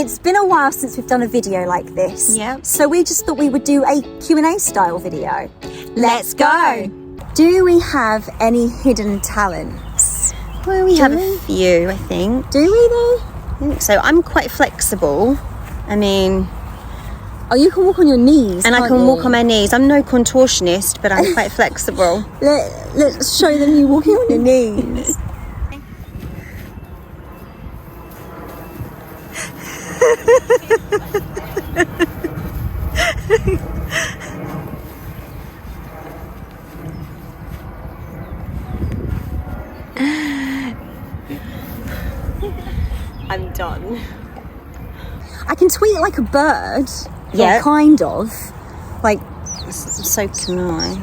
it's been a while since we've done a video like this. Yeah. So we just thought we would do a Q&A style video. Let's go. Do we have any hidden talents? Well, we have a few, I think. Do we though? I think so. I'm quite flexible. I mean... Oh, you can walk on your knees, and I can't can you? walk on my knees. I'm no contortionist, but I'm quite flexible. Let's show them you walking on your knees. I'm done. I can tweet like a bird. Yeah. Well, kind of. Like, So can I.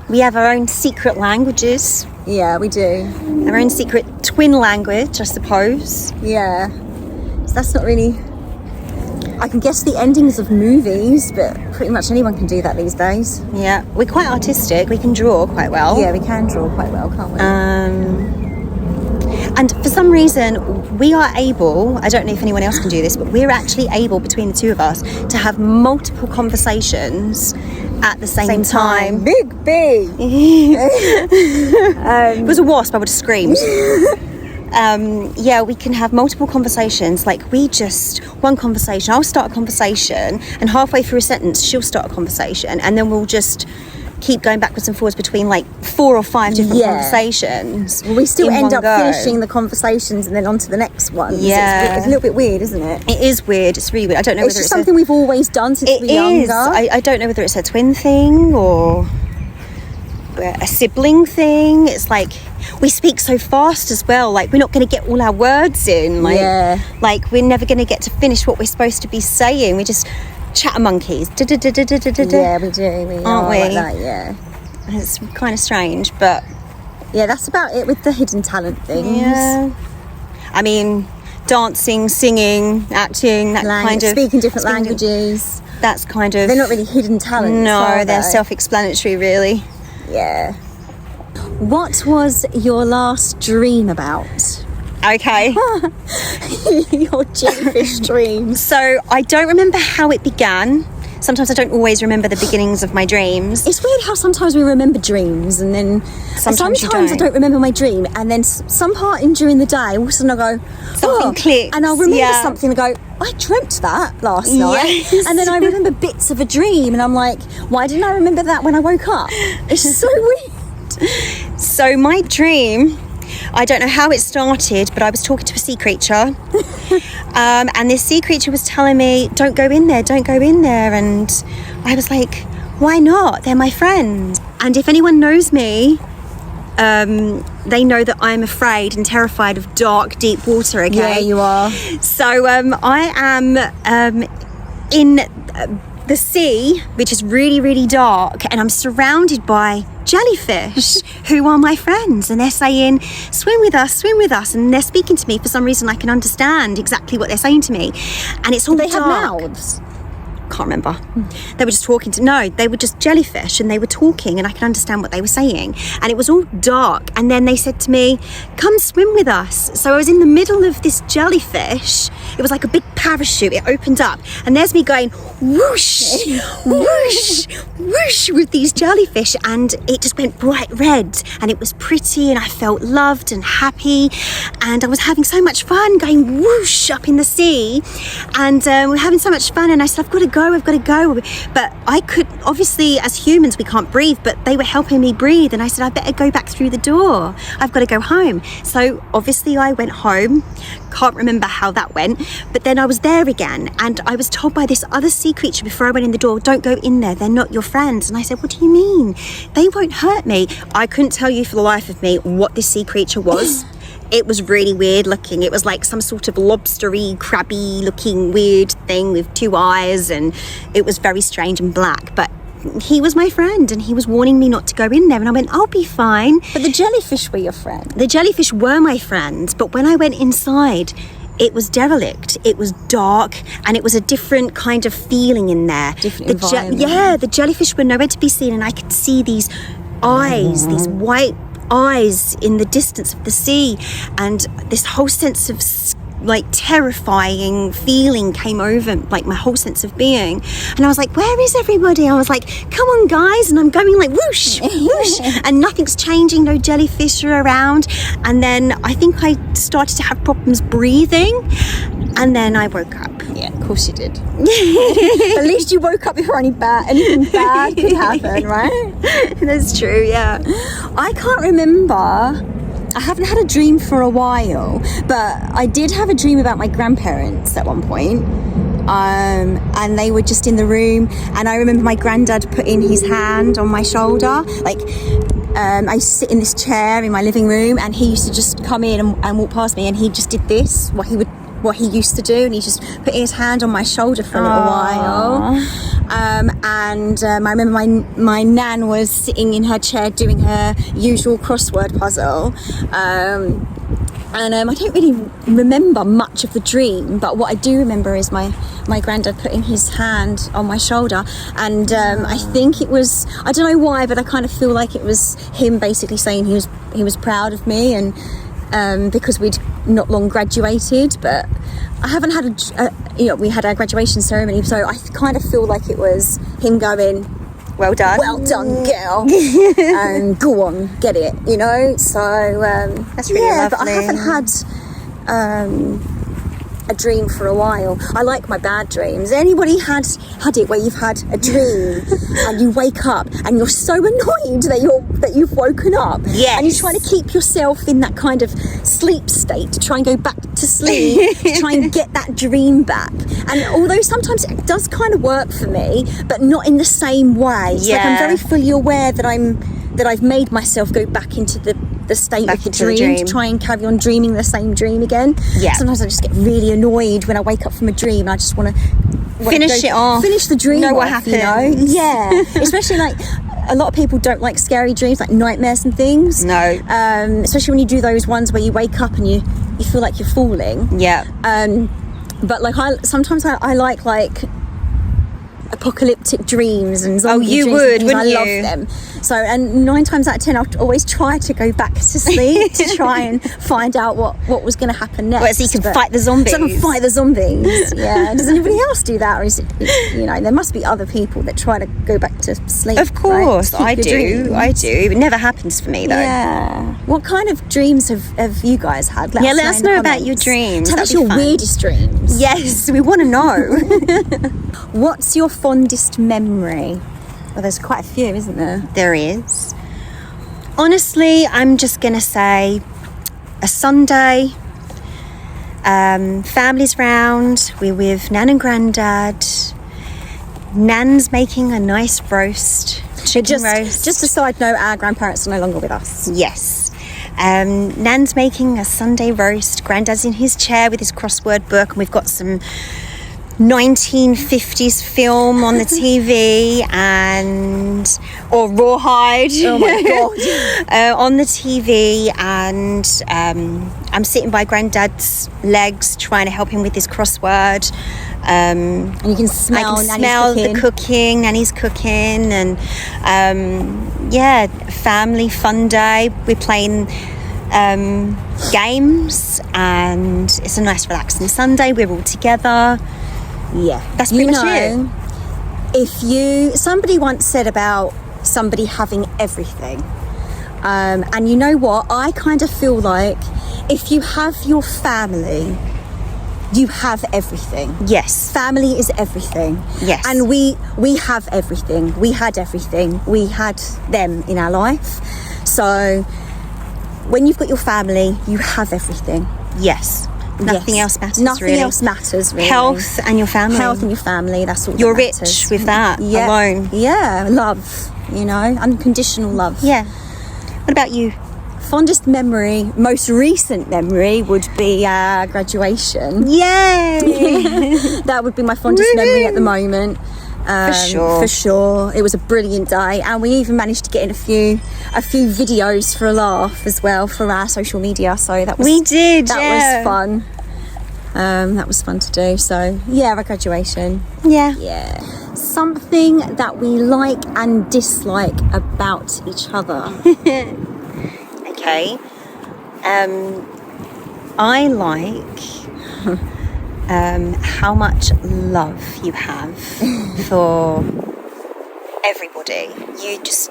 We have our own secret languages. yeah, we do. Our own secret twin language, I suppose. Yeah. So that's not really... I can guess the endings of movies, but pretty much anyone can do that these days. Yeah. We're quite artistic. We can draw quite well. Yeah, we can draw quite well, can't we? And for some reason, we are able, I don't know if anyone else can do this, but we're actually able, between the two of us, to have multiple conversations at the same time. Big B! If it was a wasp, I would have screamed. Yeah, we can have multiple conversations. Like, one conversation, I'll start a conversation, and halfway through a sentence, she'll start a conversation, and then we'll just keep going backwards and forwards between like 4 or 5 different conversations. Well, we still in end one up go. finishing the conversations and then on to the next one. Yeah. It's a little bit weird, isn't it? It is weird. It's really weird. I don't know It's whether just it's something we've always done since we were younger. I don't know whether it's a twin thing or a sibling thing. It's like we speak so fast as well. Like, we're not going to get all our words in. Like, Yeah. like we're never going to get to finish what we're supposed to be saying. We just chatter monkeys. Yeah, we do. We Aren't are we? like that, yeah. It's kind of strange, but Yeah, that's about it with the hidden talent things. yeah. I mean, dancing, singing, acting, that kind of Speaking different languages. That's kind of... They're not really hidden talents, No, are they're they? self-explanatory, really. Yeah. What was your last dream about? Okay. Your jellyfish dreams. So I don't remember how it began. Sometimes I don't always remember the beginnings of my dreams. It's weird how sometimes we remember dreams and then Sometimes you I don't. don't remember my dream, and then some part in during the day all of a sudden I go, Something clicks, and I'll remember yeah. something and go, I dreamt that last night. Yes. And then I remember bits of a dream and I'm like, why didn't I remember that when I woke up? It's so weird. So my dream, I don't know how it started, but I was talking to a sea creature. And this sea creature was telling me, don't go in there, don't go in there. And I was like, why not? They're my friends. And if anyone knows me, they know that I'm afraid and terrified of dark, deep water, okay? Yeah, you are. So I am in the sea, which is really, really dark, and I'm surrounded by jellyfish who are my friends, and they're saying, swim with us, and they're speaking to me. For some reason I can understand exactly what they're saying to me, and it's all They have dark. mouths. Can't remember. They were just talking they were just jellyfish, and they were talking, and I could understand what they were saying, and it was all dark. And then they said to me, come swim with us. So I was in the middle of this jellyfish. It was like a big parachute. It opened up, and there's me going whoosh, whoosh, whoosh with these jellyfish, and it just went bright red, and it was pretty, and I felt loved and happy, and I was having so much fun going whoosh up in the sea, and we're having so much fun. And I said, I've got to go, but I could, obviously as humans we can't breathe, but they were helping me breathe, and I said, I better go back through the door, I've got to go home. So obviously I went home. Can't remember how that went, but then I was there again, and I was told by this other sea creature before I went in the door, don't go in there, they're not your friends. And I said, what do you mean? They won't hurt me. I couldn't tell you for the life of me what this sea creature was. It was really weird looking. It was like some sort of lobstery, crabby looking weird thing with 2 eyes, and it was very strange and black, but he was my friend, and he was warning me not to go in there, and I went, I'll be fine. But the jellyfish were your friend. The jellyfish were my friends, but when I went inside, it was derelict, it was dark, and it was a different kind of feeling in there. Different environment. The jellyfish were nowhere to be seen, and I could see these eyes, these white eyes in the distance of the sea, and this whole sense of like terrifying feeling came over like my whole sense of being, and I was like, where is everybody? I was like, come on guys, and I'm going like whoosh whoosh, and nothing's changing, no jellyfish are around. And then I think I started to have problems breathing, and then I woke up. Yeah, of course you did. At least you woke up before anything bad could happen, right? That's true, yeah. I can't remember. I haven't had a dream for a while, but I did have a dream about my grandparents at one point. And they were just in the room, and I remember my granddad putting his hand on my shoulder. Like, I sit in this chair in my living room, and he used to just come in and walk past me, and he just did this, what he used to do, and he just put his hand on my shoulder for a little while. I remember my nan was sitting in her chair doing her usual crossword puzzle. I don't really remember much of the dream, but what I do remember is my granddad putting his hand on my shoulder, and I think it was, I don't know why, but I kind of feel like it was him basically saying he was proud of me, and because we'd not long graduated, but I haven't had we had our graduation ceremony, so I kind of feel like it was him going, well done girl, and go on, get it, so that's really lovely. But I haven't had a dream for a while. I like my bad dreams. Anybody had it where you've had a dream and you wake up and you're so annoyed that you've woken up? Yes. And you're trying to keep yourself in that kind of sleep state to try and go back to sleep, to try and get that dream back. And although sometimes it does kind of work for me, but not in the same way. It's like I'm very fully aware that I've made myself go back into the state of the dream, to try and carry on dreaming the same dream again. Yeah. Sometimes I just get really annoyed when I wake up from a dream, and I just want to finish the dream. Know what happened? Yeah. Especially like a lot of people don't like scary dreams, like nightmares and things. No. Especially when you do those ones where you wake up and you feel like you're falling. Yeah. But like sometimes I like apocalyptic dreams and zombie dreams. Wouldn't I you? love them. So, and 9 times out of 10 I'll always try to go back to sleep to try and find out what was going to happen next. Well, so you can fight the zombies. So I can fight the zombies. Yeah. Does anybody else do that, or is it, there must be other people that try to go back to sleep? Of course, right? I do. It never happens for me though. Yeah. What kind of dreams have you guys had? Let us know about your dreams. Tell us your weirdest dreams. Yes, we want to know. What's your fondest memory? Well, there's quite a few, isn't there? There is. Honestly, I'm just going to say a Sunday, family's round, we're with Nan and Grandad. Nan's making a nice roast, chicken roast. Just a side note, our grandparents are no longer with us. Yes. Nan's making a Sunday roast. Grandad's in his chair with his crossword book, and we've got some 1950s film on the TV or Rawhide. Oh my god. On the TV, and I'm sitting by Granddad's legs trying to help him with his crossword. And you can smell, the cooking. Nanny's cooking, and family fun day. We're playing games, and it's a nice relaxing Sunday. We're all together. Yeah, that's pretty much it. Somebody once said about somebody having everything, and you know what? I kind of feel like if you have your family, you have everything. Yes, family is everything. Yes, and we have everything. We had everything. We had them in our life. So when you've got your family, you have everything. Yes. Nothing else matters. Nothing really. else matters. Really. Health and your family. Health and your family. That's all. You're that matters. rich with that alone. Yeah, love. Unconditional love. Yeah. What about you? Fondest memory, most recent memory would be graduation. Yay! That would be my fondest memory at the moment. For sure. It was a brilliant day, and we even managed to get in a few videos for a laugh as well for our social media. So that was was fun. That was fun to do. So our graduation. Yeah. Something that we like and dislike about each other. okay? I like how much love you have for everybody. You just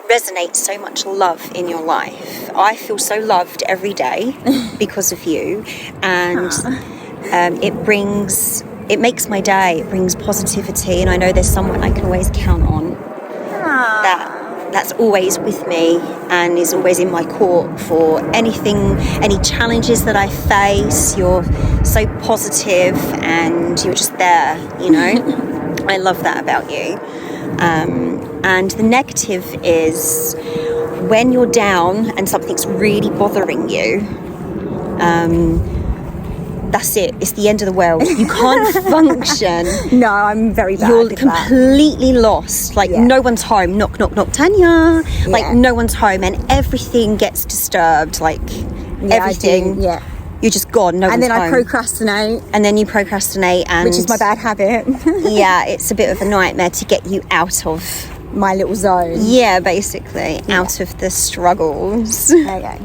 resonate so much love in your life. I feel so loved every day because of you, and it makes my day. It brings positivity, and I know there's someone I can always count on that's always with me and is always in my court for any challenges that I face. You're so positive and you're just there, you know. I love that about you. And the negative is when you're down and something's really bothering you, that's it. It's the end of the world. You can't function. No, I'm very bad. You're completely lost. Like, no one's home. Knock, knock, knock, Tanya. Like, no one's home, and everything gets disturbed. Like, everything. You're just gone. No one's home. And then I procrastinate. And then you procrastinate, and which is my bad habit. Yeah, it's a bit of a nightmare to get you out of my little zone. Yeah, basically, out of the struggles. Okay.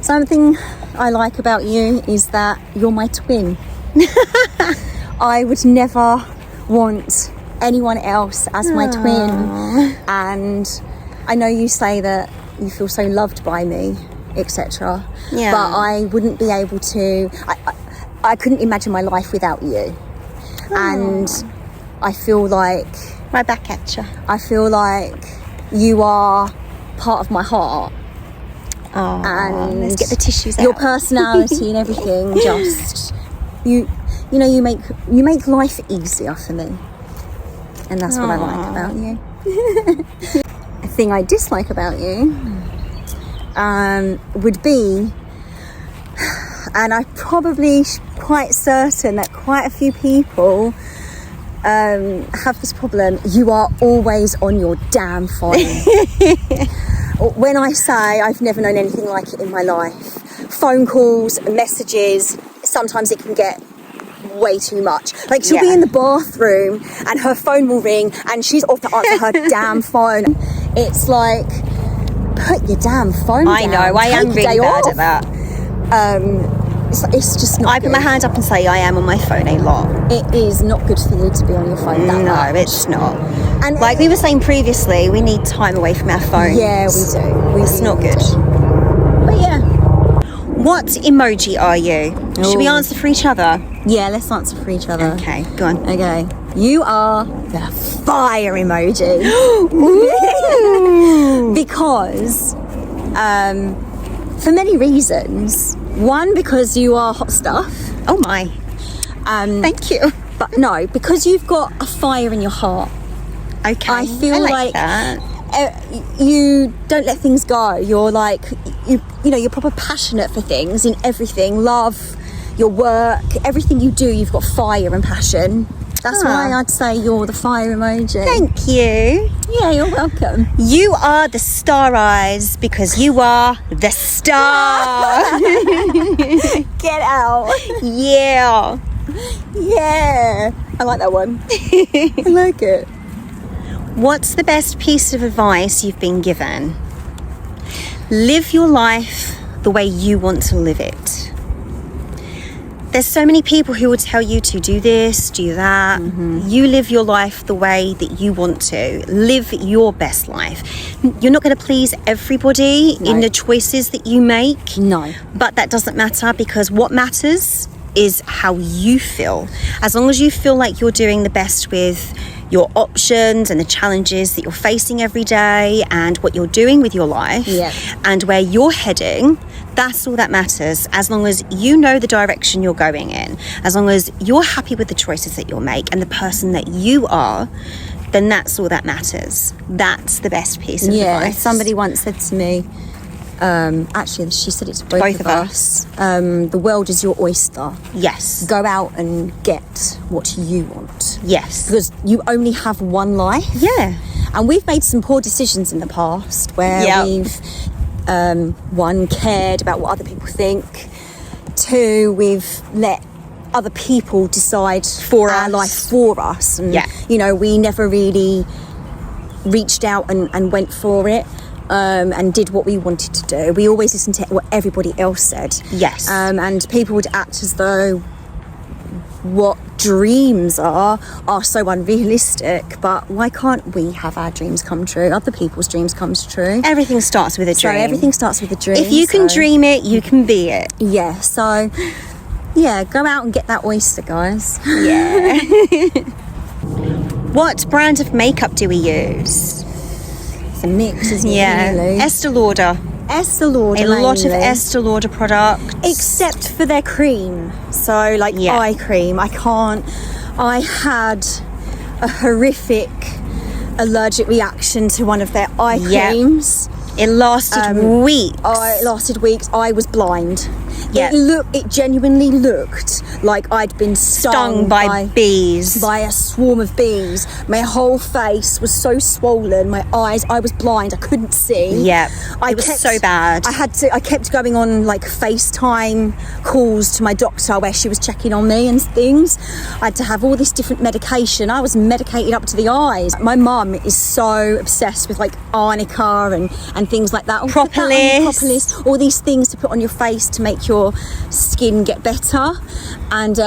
Something I like about you is that you're my twin. I would never want anyone else as my twin, and I know you say that you feel so loved by me, etc. But I wouldn't be able to. I couldn't imagine my life without you, and I feel like right back at you. I feel like you are part of my heart. And let's get the tissues out. Your personality and everything, just you make life easier for me, and that's what I like about you. A thing I dislike about you would be, and I'm probably quite certain that quite a few people have this problem. You are always on your damn phone. When I say I've never known anything like it in my life, phone calls, messages, sometimes it can get way too much. Like, she'll be in the bathroom and her phone will ring and she's off to answer her damn phone. It's like, put your damn phone down. I know, I am really bad at that. It's just not I put my hand up and say I am on my phone a lot. It is not good for you to be on your phone that much. No, it's not. And like we were saying previously, we need time away from our phones. Yeah, we do. It's not good. But yeah. What emoji are you? Should we answer for each other? Yeah, let's answer for each other. Okay, go on. Okay. You are the fire emoji. Because, for many reasons. One, because you are hot stuff. Oh my. Thank you. But no, because you've got a fire in your heart. Okay. I feel like that. You don't let things go. You're like, you know, you're proper passionate for things, in everything. Love, your work, everything you do, you've got fire and passion. That's why I'd say you're the fire emoji. Thank you. Yeah, you're welcome. You are the star eyes because you are the star. Get out. Yeah. Yeah. I like that one. I like it. What's the best piece of advice you've been given? Live your life the way you want to live it. There's so many people who will tell you to do this, do that. You live your life the way that you want to. Live your best life. You're not going to please everybody in the choices that you make. No. But that doesn't matter, because what matters is how you feel. As long as you feel like you're doing the best with your options and the challenges that you're facing every day and what you're doing with your life and where you're heading, that's all that matters. As long as you know the direction you're going in, as long as you're happy with the choices that you'll make and the person that you are, then that's all that matters. That's the best piece of advice. Somebody once said to me, actually she said it to both of us, the world is your oyster. Yes. Go out and get what you want. Yes. Because you only have one life. Yeah. And we've made some poor decisions in the past where we've one, cared about what other people think. Two, we've let other people decide for our life for us, and you know, we never really reached out and went for it. and did what we wanted to do. We always listened to what everybody else said. Yes. And people would act as though what dreams are so unrealistic, but why can't we have our dreams come true? Other people's dreams come true. Everything starts with a dream. So everything starts with a dream. If you can dream it, you can be it. Yeah, so yeah, go out and get that oyster, guys. Yeah. What brand of makeup do we use? It's a mix, isn't it? Yeah, Really? Estee Lauder. Estee Lauder, A lot of mainly. Estee Lauder products. Except for their cream. So like eye cream, I had a horrific allergic reaction to one of their eye creams. It lasted weeks. It lasted weeks. I was blind. Yeah. It genuinely looked like I'd been stung by bees. By a swarm of bees. My whole face was so swollen. My eyes, I was blind. I couldn't see. Yeah. It was so bad. I kept going on like FaceTime calls to my doctor where she was checking on me and things. I had to have all this different medication. I was medicated up to the eyes. My mum is so obsessed with like arnica and things like that. Oh, put that on your propolis, all these things to put on your face to make your skin get better. And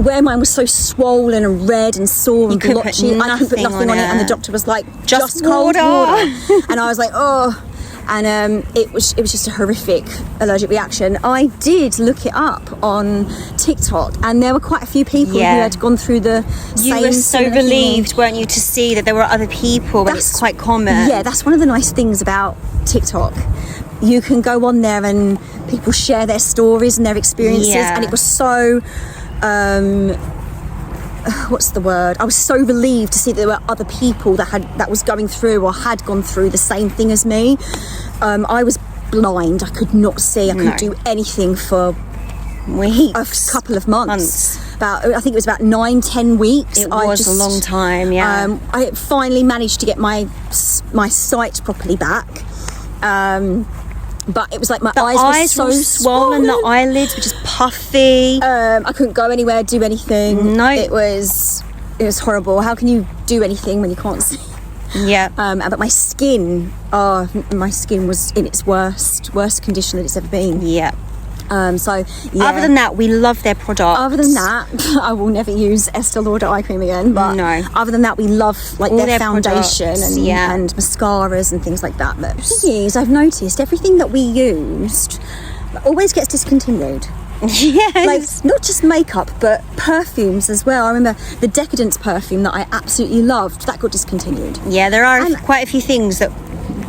where mine was so swollen and red and sore and blotchy, I couldn't put nothing on it. And the doctor was like, just cold water. And I was like, oh. And it was just a horrific allergic reaction. I did look it up on TikTok, and there were quite a few people who had gone through the same. You were so relieved, weren't you, to see that there were other people, but it's quite common. Yeah, that's one of the nice things about TikTok. You can go on there and people share their stories and their experiences, and it was so what's the word? I was so relieved to see that there were other people that was going through or had gone through the same thing as me. I was blind. I could not see. I couldn't do anything for weeks, a couple of months. I think it was about 9-10 weeks. It was a long time. Yeah. I finally managed to get my sight properly back. But it was like my eyes were so swollen. The eyelids were just puffy. I couldn't go anywhere, do anything. No, it was horrible. How can you do anything when you can't see? Yeah. But my skin was in its worst condition that it's ever been. Yeah. So yeah. Other than that, we love their products. Other than that, I will never use Estee Lauder eye cream again. But no. Other than that, we love like their foundation and mascaras and things like that. But the thing is, I've noticed everything that we used always gets discontinued. Yes. Like not just makeup, but perfumes as well. I remember the Decadence perfume that I absolutely loved. That got discontinued. Yeah, there are quite a few things that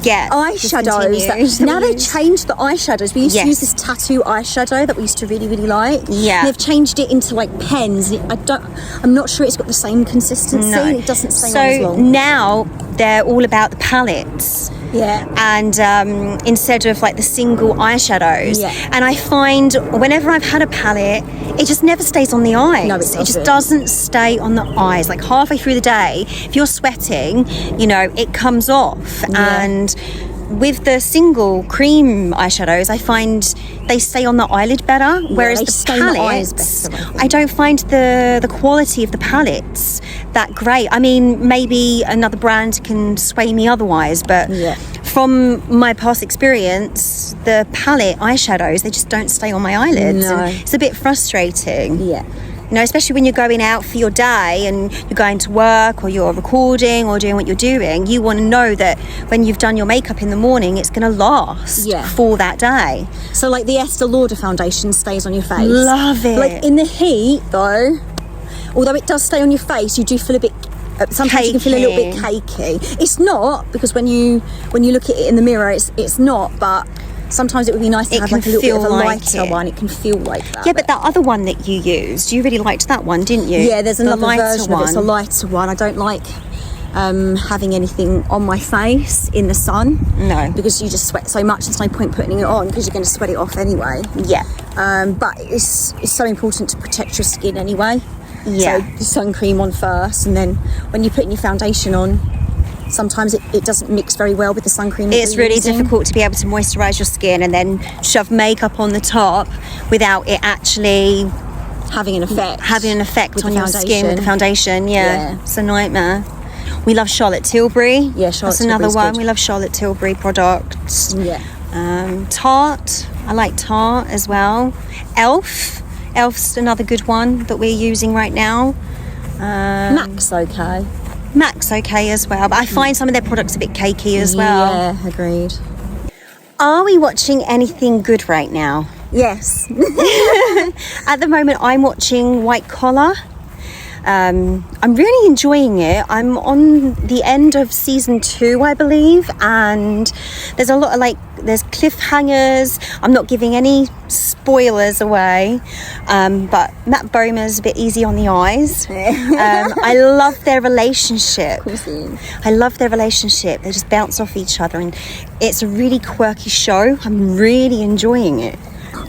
get eyeshadows. Now they've changed the eyeshadows. We used to use this tattoo eyeshadow that we used to really, really like. Yeah. And they've changed it into like pens. I'm not sure it's got the same consistency. No. It doesn't stay on as long. So now they're all about the palettes. Yeah. And instead of like the single eyeshadows. Yeah. And I find whenever I've had a palette, it just never stays on the eyes. No, it doesn't. It just doesn't stay on the eyes. Like halfway through the day, if you're sweating, it comes off. Yeah. And with the single cream eyeshadows, I find they stay on the eyelid better, whereas the palettes, I don't find the quality of the palettes that great. I mean, maybe another brand can sway me otherwise, but from my past experience, the palette eyeshadows, they just don't stay on my eyelids. No. And it's a bit frustrating. Yeah. Especially when you're going out for your day and you're going to work or you're recording or doing what you're doing, you want to know that when you've done your makeup in the morning, it's going to last for that day. So like the Estee Lauder foundation stays on your face. Love it. Like in the heat though, although it does stay on your face, you do feel a bit sometimes you can feel a little bit cakey. It's not, because when you look at it in the mirror, it's not, but sometimes it would be nice to have like a little bit of a lighter one. It can feel like that. Yeah, but that other one that you used, you really liked that one, didn't you? Yeah, there's another version one. of it. It's a lighter one. I don't like having anything on my face in the sun. No. Because you just sweat so much. There's no point putting it on because you're going to sweat it off anyway. Yeah. But it's so important to protect your skin anyway. Yeah. So the sun cream on first, and then when you're putting your foundation on, sometimes it doesn't mix very well with the sun cream. It's really difficult to be able to moisturise your skin and then shove makeup on the top without it actually having an effect on your skin with the foundation. Yeah. It's a nightmare. We love Charlotte Tilbury. Yeah, Charlotte That's another Tilbury's one. good. We love Charlotte Tilbury products. Yeah. Tarte. I like Tarte as well. Elf. Elf's another good one that we're using right now. Mac's okay. Mac's okay as well, but I find some of their products a bit cakey as well. Yeah, agreed. Are we watching anything good right now? Yes. At the moment, I'm watching White Collar. I'm really enjoying it. I'm on the end of season 2, I believe, and there's a lot of there's cliffhangers. I'm not giving any spoilers away, but Matt Bomer's a bit easy on the eyes. I love their relationship. I love their relationship. They just bounce off each other, and it's a really quirky show. I'm really enjoying it.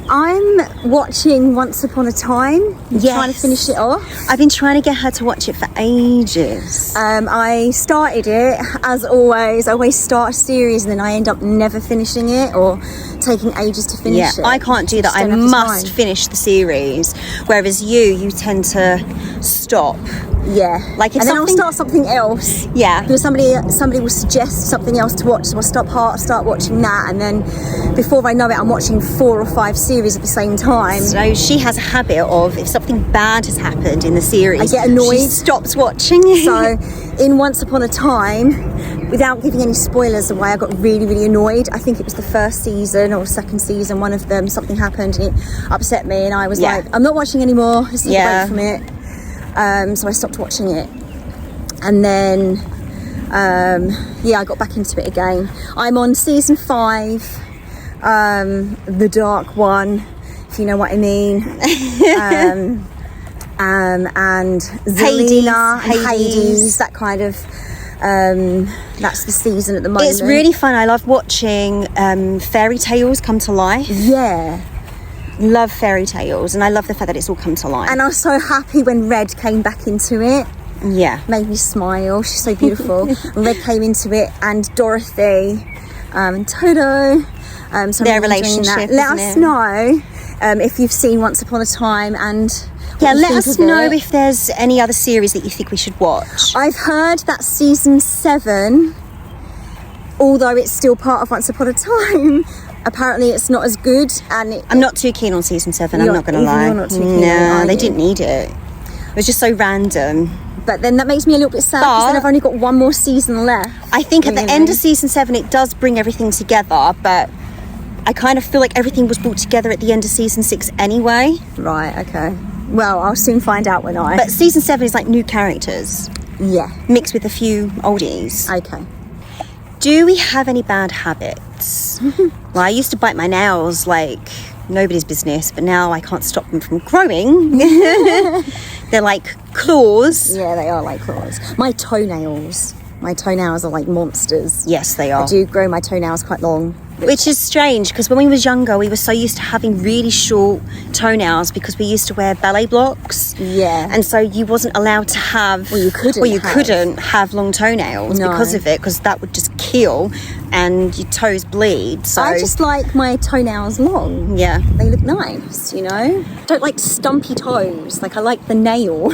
I'm watching Once Upon a Time. Yes. Trying to finish it off. I've been trying to get her to watch it for ages. I started it, as always. I always start a series and then I end up never finishing it or taking ages to finish it. I can't do that. Just I don't have the must time. finish the series. Whereas you tend to stop. Yeah. Like if and then I'll something- start something else. Yeah. Because somebody will suggest something else to watch, so I'll start watching that, and then before I know it, I'm watching 4 or 5 series at the same time. So she has a habit of, if something bad has happened in the series, I get annoyed. She stops watching. So in Once Upon a Time, without giving any spoilers away, I got really, really annoyed. I think it was the first season or second season, one of them, something happened and it upset me, and I was like, I'm not watching anymore. Let's take a break from it. So I stopped watching it, and then I got back into it again. I'm on season 5, the dark one, if you know what I mean. And Zelina and Hades, that kind of that's the season at the moment. It's really fun. I love watching fairy tales come to life. Yeah. Love fairy tales, and I love the fact that it's all come to life. And I was so happy when Red came back into it. Yeah. Made me smile. She's so beautiful. When Red came into it, and Dorothy and Toto. So their I'm really enjoying relationship, that. Let isn't us it? know if you've seen Once Upon a Time, and Yeah, what you let think us of know it. if there's any other series that you think we should watch. I've heard that season 7, although it's still part of Once Upon a Time, apparently it's not as good, and I'm not too keen on season 7, I'm You're- not going to even lie. you're not too keen on it, No, are they you? didn't need it. It was just so random. but then that makes me a little bit sad because But- then I've only got one more season left. I think at the Really? end of season 7 it does bring everything together, but I kind of feel like everything was brought together at the end of season 6 anyway. Right, okay. Well, I'll soon find out when I... But season 7 is like new characters yeah, mixed with a few oldies. okay. Do we have any bad habits? Well, I used to bite my nails like nobody's business, but now I can't stop them from growing. They're like claws. Yeah, they are like claws. My toenails are like monsters. Yes, they are. I do grow my toenails quite long. Which is strange because when we was younger, we were so used to having really short toenails because we used to wear ballet blocks. Yeah. And so you wasn't allowed to have... Well, you couldn't have. long toenails No. because of it, because that would just kill and your toes bleed. So I just like my toenails long. yeah. They look nice, you know? Don't like stumpy toes. Like, I like the nail.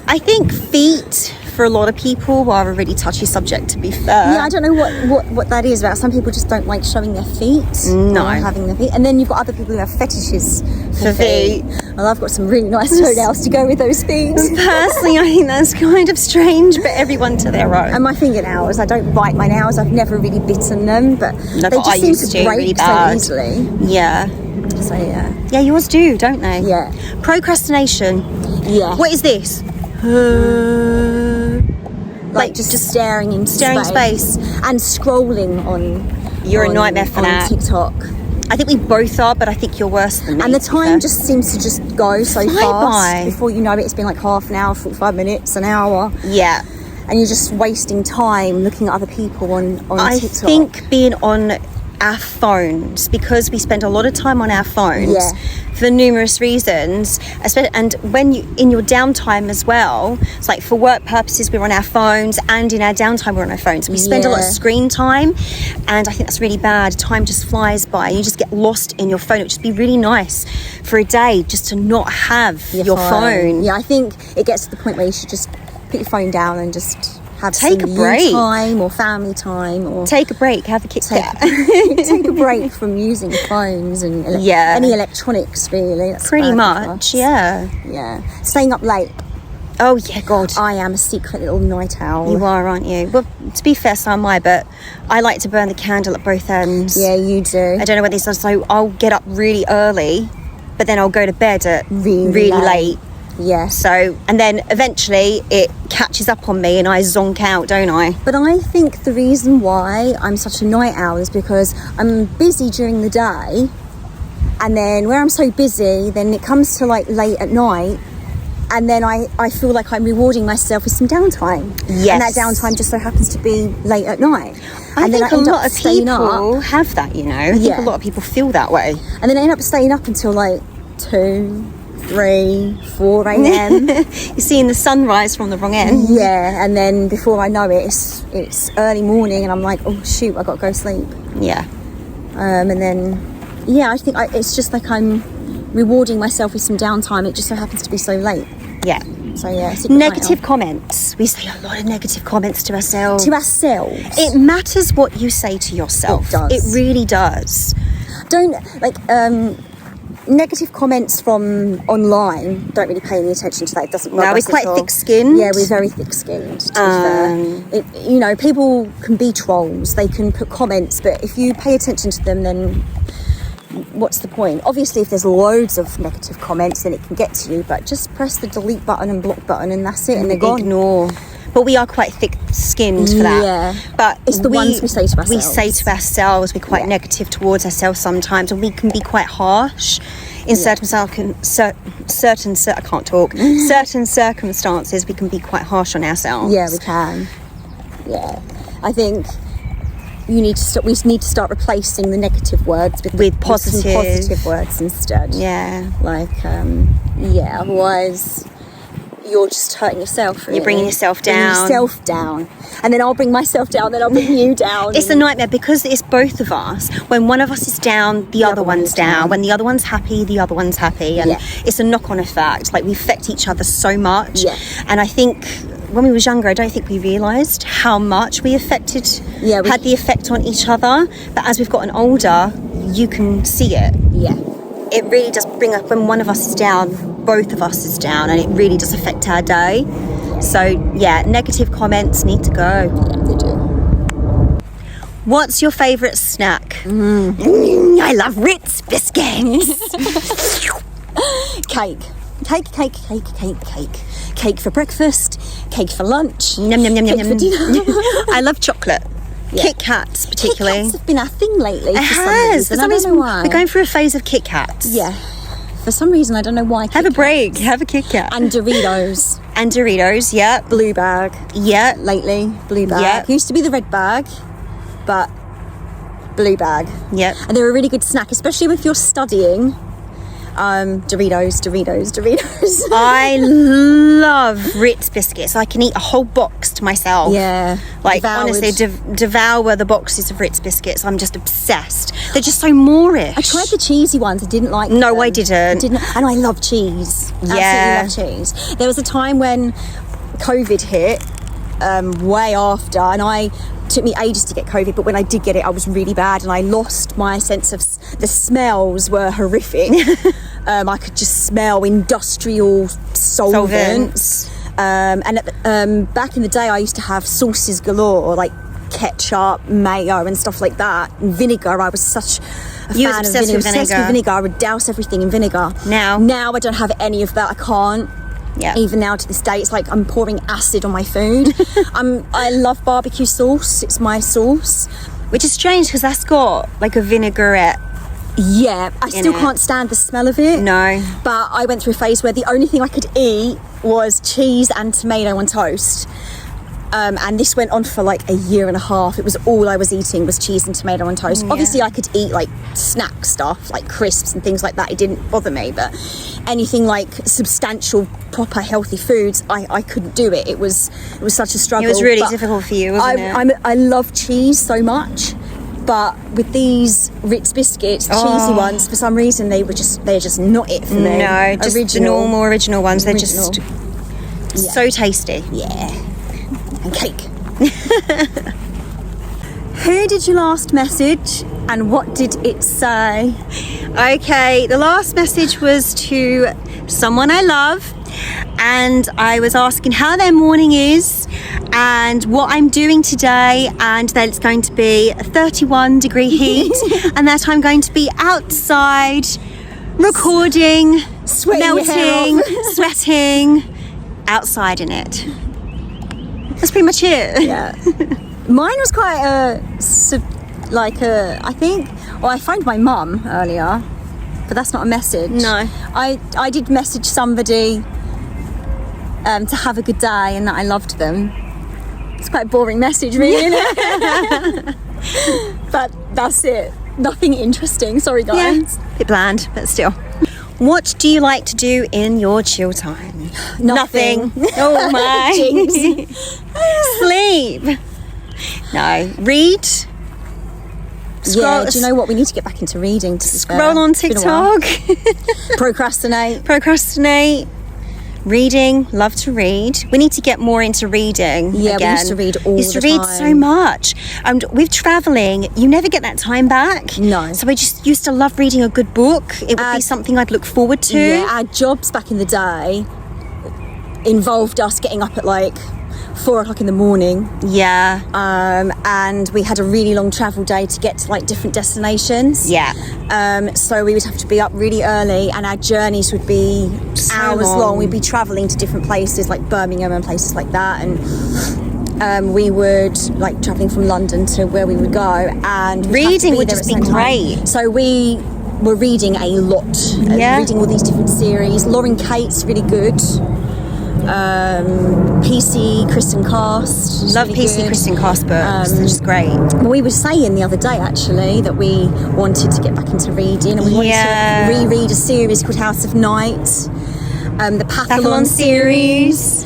I think feet, for a lot of people, are a really touchy subject, to be fair. Yeah, I don't know what that is about. Some people just don't like showing their feet. No. Or having their feet. And then you've got other people who have fetishes For feet. Well, I've got some really nice toenails to go with those feet. Personally, I think that's kind of strange, but everyone to their own. And my fingernails, I don't bite my nails. I've never really bitten them, but No, they but just I seem used to to break really so bad. easily. Yeah. So yeah. Yeah, yours do, don't they? Yeah. Procrastination. Yeah. What is this? Like just staring into staring space. And scrolling on. You're a nightmare for on that. TikTok. I think we both are, but I think you're worse than me. And the to be fair. time just seems to just go so Fly fast. by. Before you know it, it's been like half an hour, 45 minutes, an hour. Yeah. And you're just wasting time looking at other people on I TikTok. think being on our phones, because we spend a lot of time on our phones Yeah. for numerous reasons, and when you in your downtime as well, it's like for work purposes we're on our phones, and in our downtime we're on our phones. We spend a lot of Yeah. screen time, and I think that's really bad. Time just flies by. You just get lost in your phone. It would just be really nice for a day just to not have your phone. Yeah, I think it gets to the point where you should just put your phone down and just have Take some a break. you time or family time, or Take a break, have a Kit Kat. take a break from using phones and any electronics, really. That's Pretty bad for much, us. yeah. Staying up late. Oh, yeah, God. I am a secret little night owl. You are, aren't you? Well, to be fair, so am I, but I like to burn the candle at both ends. Yeah, you do. I don't know what this is, so I'll get up really early, but then I'll go to bed at really late. Yeah. So, and then eventually it catches up on me and I zonk out, don't I? But I think the reason why I'm such a night owl is because I'm busy during the day, and then where I'm so busy, then it comes to like late at night, and then I feel like I'm rewarding myself with some downtime. Yes. And that downtime just so happens to be late at night. I And think then a lot of people have that, you know. I think Yeah. a lot of people feel that way. And then I end up staying up until like 2, 3, 4 a.m. You're seeing the sunrise from the wrong end. Yeah, and then before I know it, it's early morning, and I'm like, oh shoot, I got to go sleep. Yeah. And then, yeah, I think it's just like I'm rewarding myself with some downtime. It just so happens to be so late. Yeah. So yeah, secret night Negative comments. We say a lot of negative comments to ourselves. owl. To ourselves. It matters what you say to yourself. It does. It really does. Don't like negative comments from online. Don't really pay any attention to that. It doesn't. No, we're quite thick-skinned. Yeah, we're very thick-skinned. To be fair, you know, people can be trolls. They can put comments, but if you pay attention to them, then what's the point? Obviously, if there's loads of negative comments, then it can get to you, but just press the delete button and block button, and that's it, and they're gone. Ignore. But we are quite thick-skinned for that. Yeah. But it's the ones we say to ourselves. We say to ourselves, we're quite negative towards ourselves sometimes, and we can be quite harsh in certain certain circumstances. We can be quite harsh on ourselves. Yeah, we can. Yeah, I think we need to start replacing the negative words with positive. some positive words instead. Yeah. Like, otherwise you're just hurting yourself. Really. You're bringing yourself down. And then I'll bring myself down, then I'll bring you down. It's a nightmare because it's both of us. When one of us is down, the other one's down. When the other one's happy, the other one's happy. And it's a knock-on effect. Like, we affect each other so much. Yeah. And I think when we was younger, I don't think we realised how much we affected, had the effect on each other. But as we've gotten older, you can see it. Yeah. It really does bring up, when one of us is down, both of us is down, and it really does affect our day. So, yeah, negative comments need to go. They do. What's your favourite snack? I love Ritz biscuits. Cake for breakfast, cake for lunch, Yum, yum, yum, cake yum, for yum. dinner. I love chocolate. Kit Kats particularly. Kit Kats have been our thing lately. It has. For some reason, we're going through a phase of Kit Kats. Yeah. For some reason, I don't know why. Have a break. Have a Kit Kat. And Doritos. And Doritos, yeah. Blue bag. Yeah. Lately, blue bag. Yeah. Used to be the red bag, but blue bag. Yep. And they're a really good snack, especially if you're studying. Doritos. I love Ritz biscuits. I can eat a whole box to myself. Yeah. Like, devoured. honestly, devour the boxes of Ritz biscuits. I'm just obsessed. They're just so Moorish. I tried the cheesy ones. I didn't like them. No, I didn't. And I love cheese. Yeah. Absolutely love cheese. There was a time when COVID hit, way after, and took me ages to get COVID, but when I did get it, I was really bad, and I lost my sense of the smells were horrific. I could just smell industrial solvents. And back in the day, I used to have sauces galore, like ketchup, mayo, and stuff like that. And vinegar, I was such a fan of vinegar. Obsessed with vinegar. I would douse everything in vinegar. Now I don't have any of that. I can't. Yeah. Even now to this day, it's like I'm pouring acid on my food. I love barbecue sauce. It's my sauce. Which is strange because that's got like a vinaigrette. Yeah, I still can't stand the smell of it. No. But I went through a phase where the only thing I could eat was cheese and tomato on toast. And this went on for like a year and a half. It was all I was eating was cheese and tomato on toast. Obviously, I could eat like snack stuff, like crisps and things like that. It didn't bother me. But anything like substantial, proper, healthy foods, I couldn't do it. It was such a struggle. It was really difficult for you, wasn't it? I love cheese so much. But with these Ritz biscuits, the cheesy ones, for some reason they're just not it for me. No, just the normal original ones. They're just so tasty. Yeah. And cake. Who did you last message and what did it say? Okay, the last message was to someone I love, and I was asking how their morning is and what I'm doing today, and that it's going to be a 31-degree heat and that I'm going to be outside recording, melting, sweating, outside in it. That's pretty much it. Yeah. Mine was quite I think, well, I phoned my mum earlier, but that's not a message. No. I did message somebody to have a good day and that I loved them. It's quite a boring message, really, isn't it? But that's it. Nothing interesting. Sorry, guys. Yeah, bit bland, but still. What do you like to do in your chill time? Nothing. Oh my. Jinx. Sleep. No. Read. Yeah, do you know what? We need to get back into reading. Scroll on TikTok. Procrastinate. Reading. Love to read. We need to get more into reading. Yeah, again. we used to read all the time. Used to read so much. And with travelling, you never get that time back. No. So I just used to love reading a good book. It would be something I'd look forward to. Yeah, our jobs back in the day involved us getting up at like 4 o'clock in the morning. Yeah. And we had a really long travel day to get to like different destinations. Yeah. So we would have to be up really early, and our journeys would be hours long. We'd be travelling to different places like Birmingham and places like that, and we would like travelling from London to where we would go, and reading would just be great. So we were reading a lot. Reading all these different series. Lauren Kate's really good. PC Kristen Cast. Love PC good. Kristen Cast books. They're just great. Well, we were saying the other day actually that we wanted to get back into reading, and we wanted to reread a series called House of Night, the Pathalon series.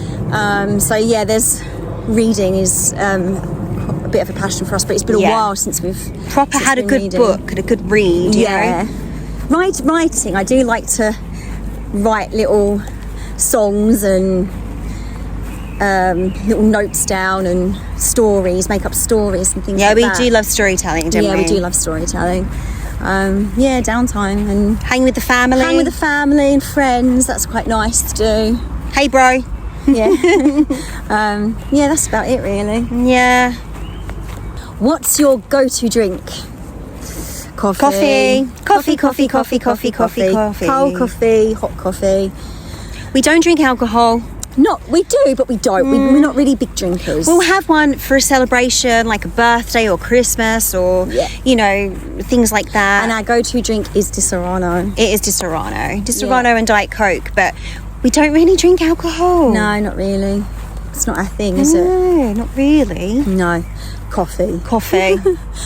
So yeah, there's reading is a bit of a passion for us, but it's been a while since we've proper had a good reading. book and a good read. You know? Writing. I do like to write little songs and little notes down and stories, make up stories and things like that. Yeah, we do love storytelling, don't we? Yeah, we do love storytelling. Downtime and hang with the family. Hang with the family and friends. That's quite nice to do. Hey, bro. Yeah. That's about it, really. Yeah. What's your go-to drink? Coffee. Cold coffee, hot coffee. We don't drink alcohol. We do, but we don't. We're not really big drinkers. We'll have one for a celebration, like a birthday or Christmas or, things like that. And our go-to drink is Disaronno. It is Disaronno and Diet Coke, but we don't really drink alcohol. No, not really. It's not our thing, is it? No, not really. No. Coffee.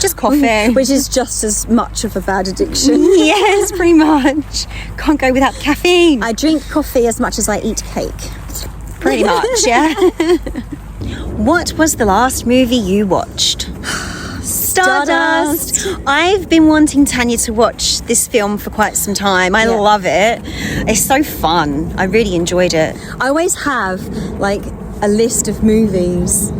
Just coffee. Which is just as much of a bad addiction. Yes, pretty much. Can't go without caffeine. I drink coffee as much as I eat cake. Pretty much, yeah. What was the last movie you watched? Stardust. I've been wanting Tanya to watch this film for quite some time. I love it. It's so fun. I really enjoyed it. I always have like a list of movies,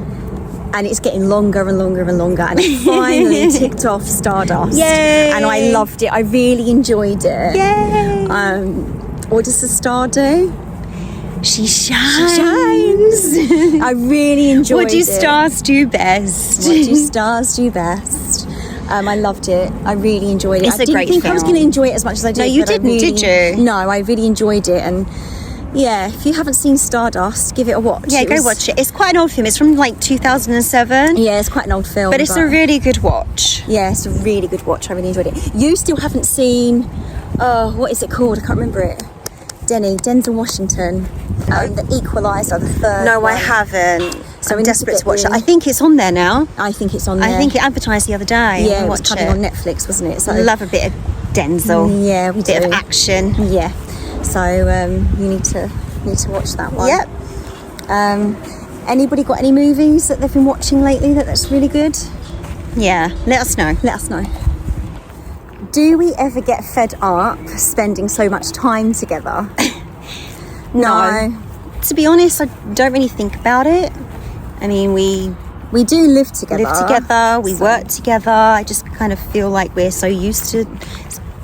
and it's getting longer and longer and longer, and I finally ticked off Stardust. Yay! And I loved it. I really enjoyed it. Yay! What does the star do? She shines. I really enjoyed it. What do stars do best? What do stars do best? I loved it. I really enjoyed it. It's a great I didn't think film. I was going to enjoy it as much as I did. No, you didn't, did you? No, I really enjoyed it. And yeah, if you haven't seen Stardust, give it a watch. Yeah, go watch it. It's quite an old film. It's from like 2007. Yeah, it's quite an old film. But it's a really good watch. Yeah, it's a really good watch. I really enjoyed it. You still haven't seen, what is it called? I can't remember it. Denzel Washington. The Equalizer, the third No, one. I haven't. So I'm desperate to watch it. I think it's on there now. I think it's on there. I think it advertised the other day. Yeah, it was coming on Netflix, wasn't it? So I love a bit of Denzel. Yeah, we do. Bit of action. Yeah. So you need to watch that one. Yep. Anybody got any movies that they've been watching lately that's really good? Yeah, let us know. Let us know. Do we ever get fed up spending so much time together? No. To be honest, I don't really think about it. I mean, we We do live together. Live together, we work together. I just kind of feel like we're so used to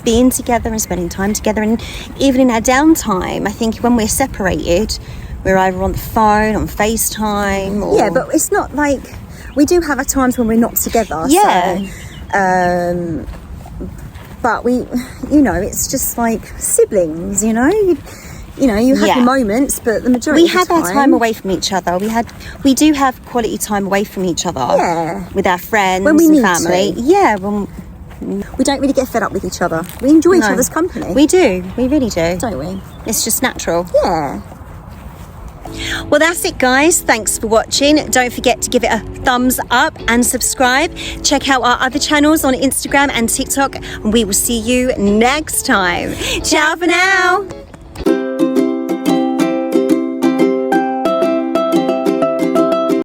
being together and spending time together. And even in our downtime, I think when we're separated, we're either on the phone, on FaceTime, or... Yeah, but it's not like... We do have our times when we're not together. Yeah. So, but we, you know, it's just like siblings, you know? You know, you have your moments, but the majority we of the have time... our time away from each other. We do have quality time away from each other. Yeah. With our friends When we and need family. to. Yeah, when... We don't really get fed up with each other. We enjoy each other's company. We do. We really do. Don't we? It's just natural. Yeah. Well, that's it, guys. Thanks for watching. Don't forget to give it a thumbs up and subscribe. Check out our other channels on Instagram and TikTok. And we will see you next time. Ciao for now.